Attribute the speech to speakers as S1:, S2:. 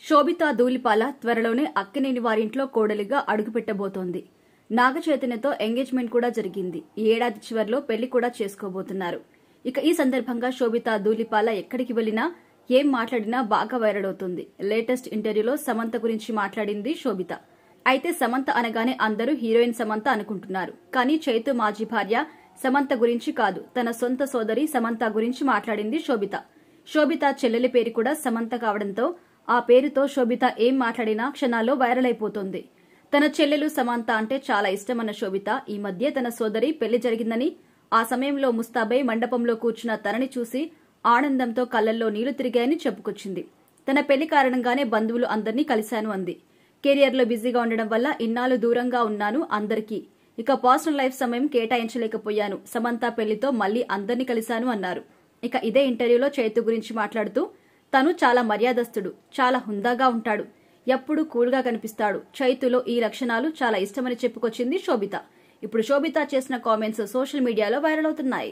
S1: శోభిత ధూళిపాల త్వరలోనే అక్కినేని వారింట్లో కోడలిగా అడుగుపెట్టబోతోంది. నాగ చైతన్యతో ఎంగేజ్మెంట్ కూడా జరిగింది. ఈ ఏడాది చివర్లో పెళ్లి కూడా చేసుకోబోతున్నారు. ఇక ఈ సందర్భంగా శోభిత ధూళిపాల ఎక్కడికి వెళ్లినా ఏం మాట్లాడినా బాగా వైరల్ అవుతుంది. లేటెస్ట్ ఇంటర్వ్యూలో సమంత గురించి మాట్లాడింది శోభిత. అయితే సమంత అనగానే అందరూ హీరోయిన్ సమంత అనుకుంటున్నారు. కానీ చైతు మాజీ భార్య సమంత గురించి కాదు, తన సొంత సోదరి సమంత గురించి మాట్లాడింది శోభిత. శోభిత చెల్లెలి పేరు కూడా సమంత కావడంతో ఆ పేరుతో శోభిత ఏం మాట్లాడినా క్షణాల్లో వైరల్ అయిపోతోంది. తన చెల్లెలు సమంత అంటే చాలా ఇష్టమన్న శోభిత ఈ మధ్య తన సోదరి పెళ్లి జరిగిందని, ఆ సమయంలో ముస్తాబై మండపంలో కూర్చున్న తనని చూసి ఆనందంతో కళ్లల్లో నీళ్లు తిరిగాయని చెప్పుకొచ్చింది. తన పెళ్లి కారణంగానే బంధువులు అందరినీ కలిశాను అంది. కెరియర్లో బిజీగా ఉండడం వల్ల ఇన్నాళ్లు దూరంగా ఉన్నాను అందరికీ. ఇక పర్సనల్ లైఫ్ సమయం కేటాయించలేకపోయాను. సమంత పెళ్లితో మళ్లీ అందరినీ కలిశాను అన్నారు. ఇక ఇదే ఇంటర్వ్యూలో చైతు గురించి మాట్లాడుతూ తను చాలా మర్యాదస్తుడు, చాలా హుందాగా ఉంటాడు, ఎప్పుడూ కూల్గా కనిపిస్తాడు. చైతులో ఈ లక్షణాలు చాలా ఇష్టమని చెప్పుకొచ్చింది శోభిత. ఇప్పుడు శోభిత చేసిన కామెంట్స్ సోషల్ మీడియాలో వైరల్ అవుతున్నాయి.